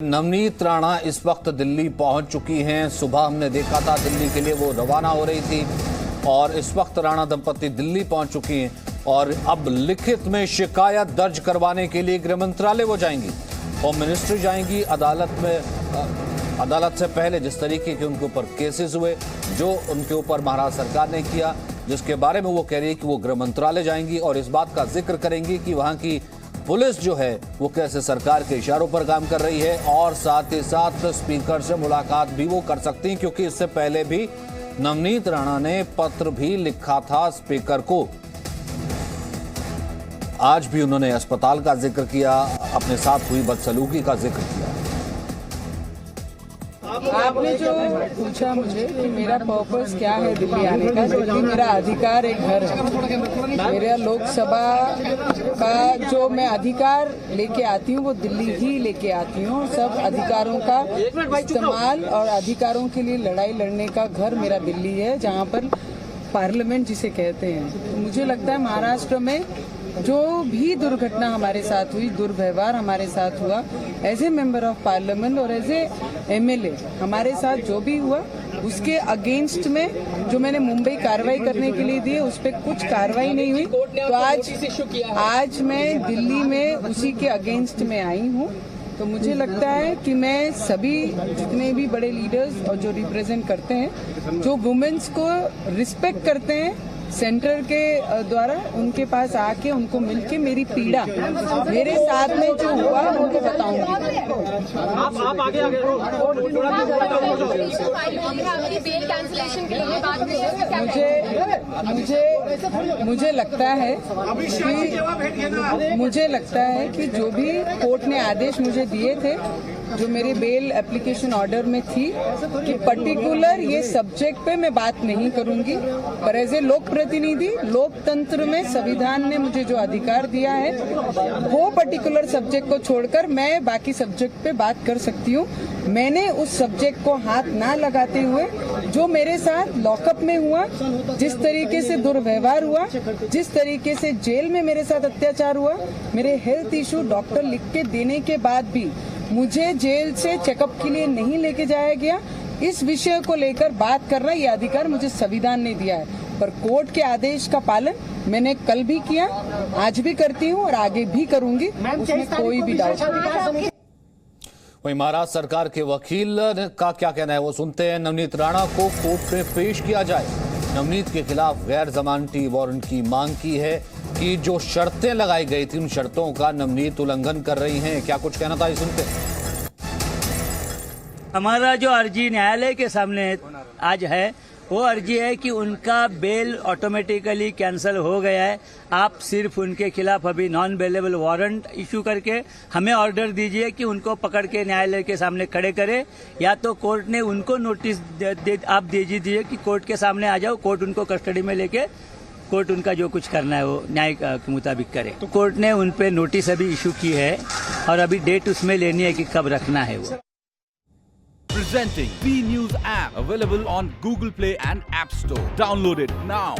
नवनीत राणा इस वक्त दिल्ली पहुंच चुकी हैं। सुबह हमने देखा था दिल्ली के लिए वो रवाना हो रही थी और इस वक्त राणा दंपति दिल्ली पहुंच चुकी हैं और अब लिखित में शिकायत दर्ज करवाने के लिए गृह मंत्रालय वो जाएंगी। होम मिनिस्ट्री जाएंगी। अदालत से पहले जिस तरीके के उनके ऊपर केसेस हुए, जो उनके ऊपर महाराष्ट्र सरकार ने किया, जिसके बारे में वो कह रही है कि वो गृह मंत्रालय जाएंगी और इस बात का जिक्र करेंगी कि वहां की पुलिस जो है वो कैसे सरकार के इशारों पर काम कर रही है और साथ ही साथ स्पीकर से मुलाकात भी वो कर सकती हैं, क्योंकि इससे पहले भी नवनीत राणा ने पत्र भी लिखा था स्पीकर को। आज भी उन्होंने अस्पताल का जिक्र किया, अपने साथ हुई बदसलूकी का जिक्र किया। आपने जो पूछा मुझे कि मेरा पर्पस क्या है दिल्ली आने का, जबकि मेरा अधिकार एक घर है। मेरा लोकसभा का जो मैं अधिकार लेके आती हूँ वो दिल्ली ही लेके आती हूँ। सब अधिकारों का इस्तेमाल और अधिकारों के लिए लड़ाई लड़ने का घर मेरा दिल्ली है, जहाँ पर पार्लियामेंट जिसे कहते हैं। तो मुझे लगता है महाराष्ट्र में जो भी दुर्घटना हमारे साथ हुई, दुर्व्यवहार हमारे साथ हुआ, as a member of parliament और एज ए एमएलए हमारे साथ जो भी हुआ, उसके अगेंस्ट में जो मैंने मुंबई कार्रवाई करने के लिए दी, उस पर कुछ कार्रवाई नहीं हुई। तो आज मैं दिल्ली में उसी के अगेंस्ट में आई हूँ। तो मुझे लगता है कि मैं सभी जितने भी बड़े लीडर्स और जो रिप्रेजेंट करते हैं, जो वुमेन्स को रिस्पेक्ट करते हैं सेंटर के द्वारा, उनके पास आके उनको मिलके मेरी पीड़ा मेरे साथ में जो हुआ उनको बताऊंगी। आप आगे मुझे लगता है कि जो भी कोर्ट ने आदेश मुझे दिए थे, जो मेरे बेल एप्लीकेशन ऑर्डर में थी कि पर्टिकुलर ये सब्जेक्ट पे मैं बात नहीं करूंगी, पर एज ए लोक प्रतिनिधि, लोकतंत्र में संविधान ने मुझे जो अधिकार दिया है वो पर्टिकुलर सब्जेक्ट को छोड़कर मैं बाकी सब्जेक्ट पे बात कर सकती हूँ। मैंने उस सब्जेक्ट को हाथ ना लगाते हुए जो मेरे साथ लॉकअप में हुआ, जिस तरीके से दुर्व्यवहार हुआ, जिस तरीके से जेल में मेरे साथ अत्याचार हुआ, मेरे हेल्थ इशू डॉक्टर लिख के देने के बाद भी मुझे जेल से चेकअप के लिए नहीं लेके जाया गया, इस विषय को लेकर बात करना ये अधिकार मुझे संविधान ने दिया है। पर कोर्ट के आदेश का पालन मैंने कल भी किया, आज भी करती हूँ और आगे भी करूंगी, उसमें कोई भी डाउट नहीं। वहीं महाराष्ट्र सरकार के वकील का क्या कहना है वो सुनते हैं। नवनीत राणा को कोर्ट में पेश किया जाए। नवनीत के खिलाफ गैर जमानती वारंट की मांग की है कि जो शर्तें लगाई गई थी उन शर्तों का नवनीत उल्लंघन कर रही हैं। क्या कुछ कहना था, ये सुनते हैं। हमारा जो अर्जी न्यायालय के सामने आज है, वो अर्जी है कि उनका बेल ऑटोमेटिकली कैंसिल हो गया है। आप सिर्फ उनके खिलाफ अभी नॉन बेलेबल वारंट इशू करके हमें ऑर्डर दीजिए कि उनको पकड़ के न्यायालय के सामने खड़े करें, या तो कोर्ट ने उनको नोटिस आप दे दीजिए कि कोर्ट के सामने आ जाओ, कोर्ट उनको कस्टडी में लेके कोर्ट उनका जो कुछ करना है वो न्याय के मुताबिक करे। तो कोर्ट ने उन पे नोटिस अभी इशू की है और अभी डेट उसमें लेनी है कि कब रखना है वो। Presenting B News app, available on Google Play and App Store. Download it now.